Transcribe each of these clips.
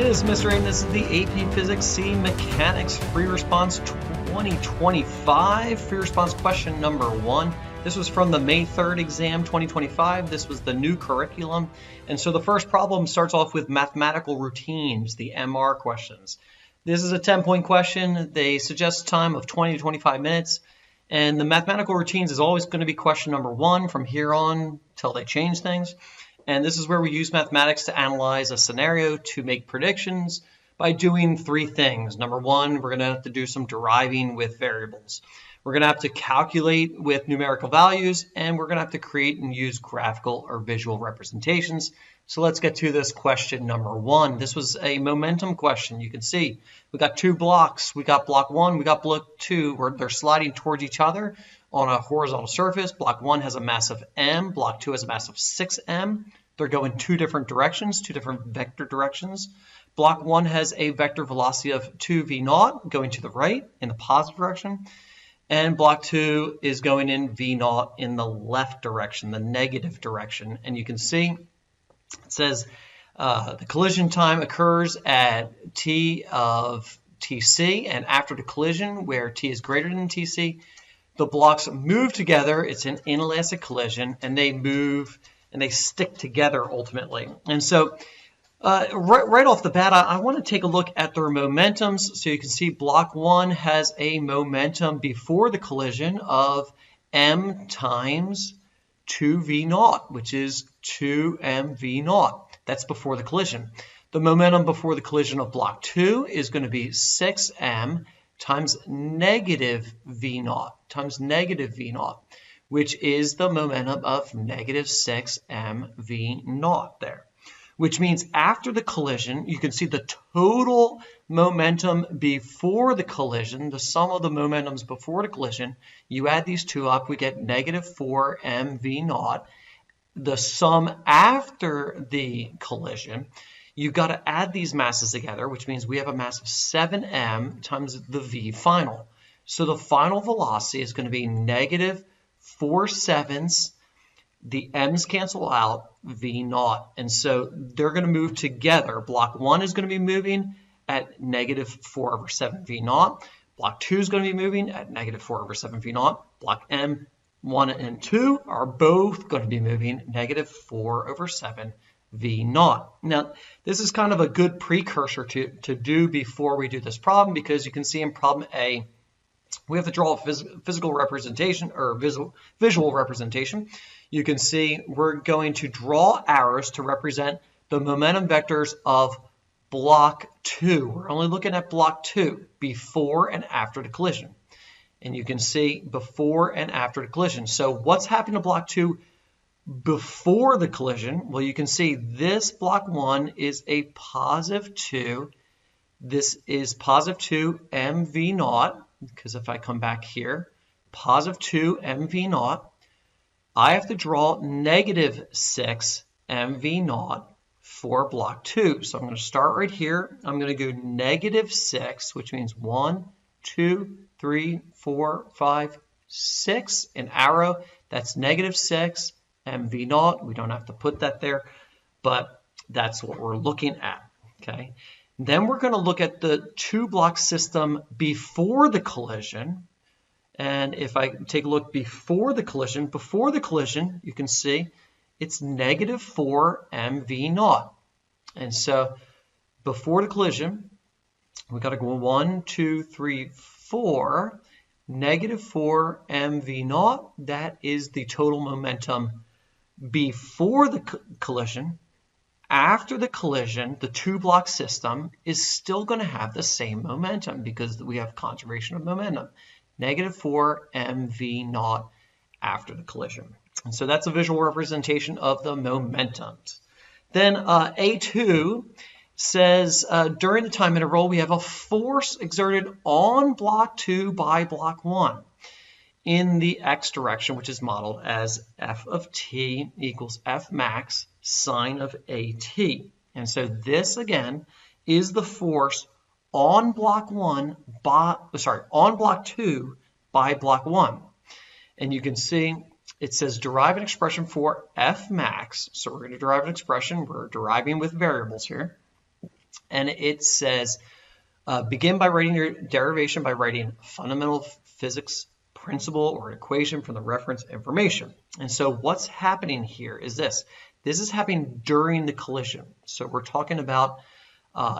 is Mr. A, and this is the AP Physics C Mechanics Free Response 2025. Free Response question number 1. This was from the May 3rd exam 2025. This was the new curriculum. And so the first problem starts off with mathematical routines, the MR questions. This is a 10-point question. They suggest a time of 20 to 25 minutes. And the mathematical routines is always going to be question number 1 from here on till they change things. And this is where we use mathematics to analyze a scenario to make predictions by doing 3 things. Number 1, we're going to have to do some deriving with variables. We're going to have to calculate with numerical values, and we're going to have to create and use graphical or visual representations. So let's get to this question number 1. This was a momentum question. You can see we got 2 blocks. We got block 1, we got block 2, where they're sliding towards each other on a horizontal surface. Block 1 has a mass of m, block 2 has a mass of 6m. They're going 2 different directions, 2 different vector directions. Block 1 has a vector velocity of 2v0 going to the right in the positive direction. And block 2 is going in v0 in the left direction, the negative direction. And you can see it says the collision time occurs at t of tc, and after the collision, where t is greater than tc, the blocks move together. It's an inelastic collision, and they move and they stick together ultimately. And so right off the bat, I want to take a look at their momentums. So you can see block 1 has a momentum before the collision of m times 2v0, which is 2mv0. That's before the collision. The momentum before the collision of block 2 is going to be 6m times negative v0, which is the momentum of negative 6mv0 there. Which means after the collision, you can see the total momentum before the collision, the sum of the momentums before the collision. You add these 2 up, we get negative 4mv0. The sum after the collision, you've got to add these masses together, which means we have a mass of 7m times the v final. So the final velocity is going to be negative 4/7. The m's cancel out, v0. And so they're going to move together. Block 1 is going to be moving at negative 4/7 v0. Block 2 is going to be moving at negative 4/7 v0. Block M1 and 2 are both going to be moving negative 4/7 v0. Now, this is kind of a good precursor to do before we do this problem, because you can see in problem A, we have to draw a physical representation or visual representation. You can see we're going to draw arrows to represent the momentum vectors of block 2. We're only looking at block 2, before and after the collision. And you can see before and after the collision. So what's happening to block 2 before the collision? Well, you can see this block 1 is a positive 2. This is positive 2 mv0, because if I come back here, positive 2 mv0, I have to draw negative 6 mv0 for block 2. So I'm going to start right here. I'm going to go negative 6, which means 1, 2, 3, 4, 5, 6. An arrow, that's negative 6 mv0. We don't have to put that there, but that's what we're looking at. Okay. Then we're going to look at the 2-block system before the collision. And if I take a look before the collision, you can see it's negative 4 mv0. And so before the collision, we've got to go 1, 2, 3, 4, negative 4 mv0. That is the total momentum before the collision. After the collision, the 2-block system is still going to have the same momentum because we have conservation of momentum. Negative 4 mv0 after the collision. And so that's a visual representation of the momentums. Then A2 says during the time interval, we have a force exerted on block 2 by block 1 in the x direction, which is modeled as f of t equals f max sine of at. And so this again is the force on block 2 by block 1. And you can see it says derive an expression for f max. So we're going to derive an expression. We're deriving with variables here. And it says, begin by writing your derivation by writing fundamental physics principle or equation from the reference information. And so what's happening here is this. This is happening during the collision. So we're talking about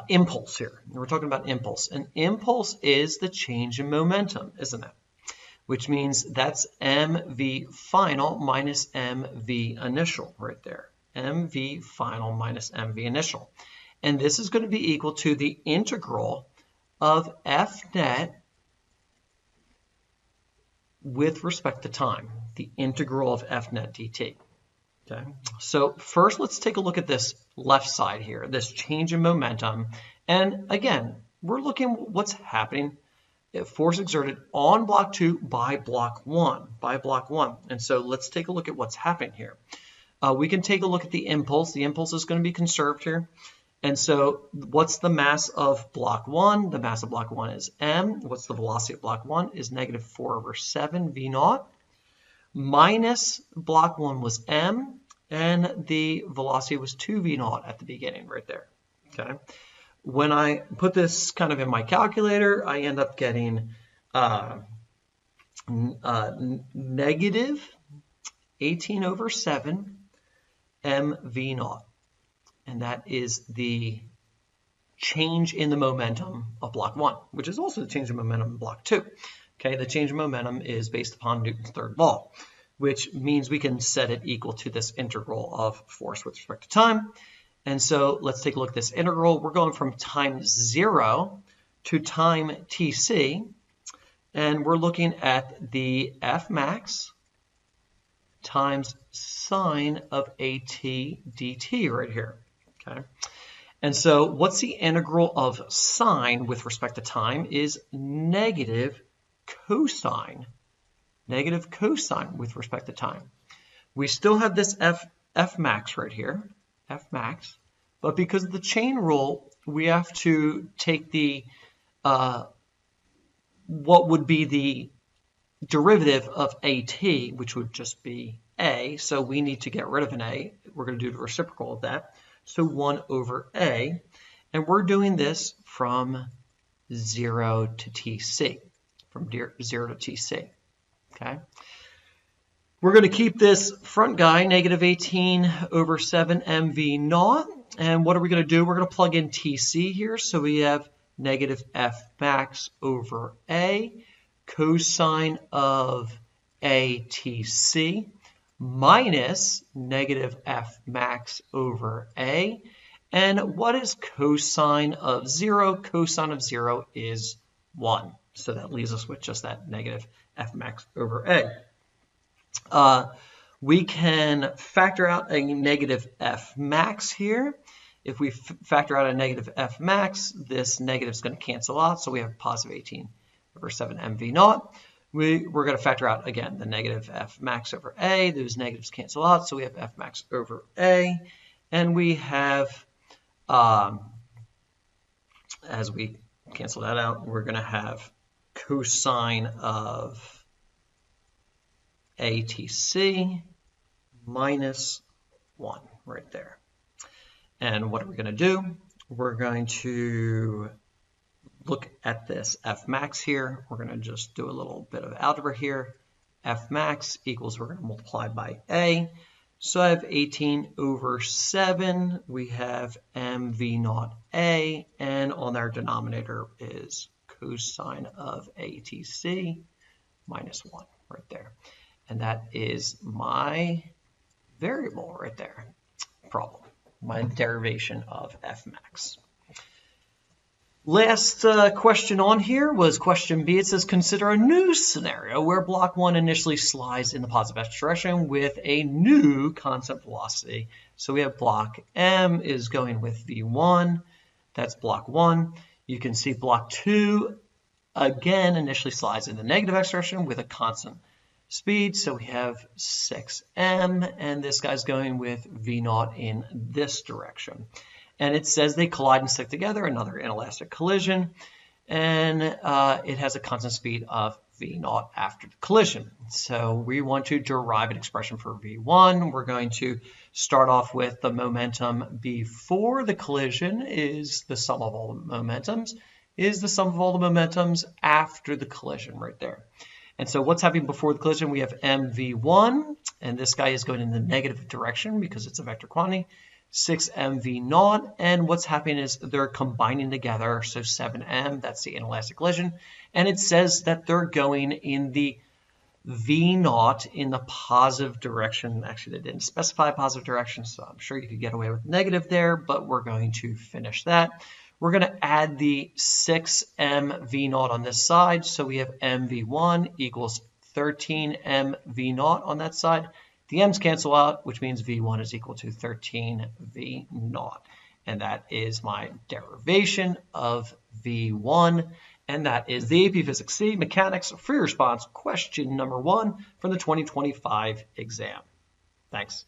impulse here. We're talking about impulse. And impulse is the change in momentum, isn't it? Which means that's mv final minus mv initial right there. mv final minus mv initial. And this is going to be equal to the integral of f net with respect to time, the integral of f net dt. Okay, so first let's take a look at this left side here, this change in momentum. And again, we're looking at what's happening, force exerted on block 2 by block 1, And so let's take a look at what's happening here. We can take a look at the impulse. The impulse is going to be conserved here. And so what's the mass of block 1? The mass of block 1 is m. What's the velocity of block 1? Is negative 4/7 v naught. Minus block 1 was m, and the velocity was 2 v naught at the beginning right there. Okay. When I put this kind of in my calculator, I end up getting negative 18/7 mv naught. And that is the change in the momentum of block 1, which is also the change in momentum in block 2. Okay, the change in momentum is based upon Newton's third law, which means we can set it equal to this integral of force with respect to time. And so let's take a look at this integral. We're going from time 0 to time tc, and we're looking at the F max times sine of at dt right here. Okay. And so what's the integral of sine with respect to time is negative cosine with respect to time. We still have this F max right here, F max, but because of the chain rule, we have to take the, what would be the derivative of at, which would just be a, so we need to get rid of an a. We're going to do the reciprocal of that. So 1/a, and we're doing this from 0 to tc, from 0 to tc, okay? We're going to keep this front guy, negative 18/7 mv naught, and what are we going to do? We're going to plug in tc here, so we have negative f max over a cosine of atc minus negative f max over a. And what is cosine of 0? Cosine of 0 is 1. So that leaves us with just that negative f max over a. We can factor out a negative f max here. If we factor out a negative f max, this negative is going to cancel out, so we have positive 18/7 mv naught. We're going to factor out, again, the negative f max over a. Those negatives cancel out, so we have f max over a. And we have, as we cancel that out, we're going to have cosine of atc minus 1 right there. And what are we going to do? We're going to look at this F max here. We're going to just do a little bit of algebra here. F max equals, we're going to multiply by A. So I have 18/7. We have mv naught A, and on our denominator is cosine of atc minus 1 right there. And that is my variable right there, problem, my derivation of F max. Last question on here was question B. It says, consider a new scenario where block 1 initially slides in the positive x direction with a new constant velocity. So we have block M is going with V1. That's block 1. You can see block 2, again, initially slides in the negative x direction with a constant speed. So we have 6m, and this guy's going with V0 in this direction. And it says they collide and stick together, another inelastic collision. and it has a constant speed of v0 after the collision. So we want to derive an expression for v1. We're going to start off with the momentum before the collision is the sum of all the momentums, after the collision right there. And so what's happening before the collision? We have mv1, and this guy is going in the negative direction because it's a vector quantity, 6mv0, and what's happening is they're combining together, so 7m, that's the inelastic collision, and it says that they're going in the v0 in the positive direction. Actually, they didn't specify a positive direction, so I'm sure you could get away with negative there, but we're going to finish that. We're going to add the 6mv0 on this side, so we have mv1 equals 13mv0 on that side. The m's cancel out, which means v1 is equal to 13v0. And that is my derivation of v1. And that is the AP Physics C Mechanics Free Response question number 1 from the 2025 exam. Thanks.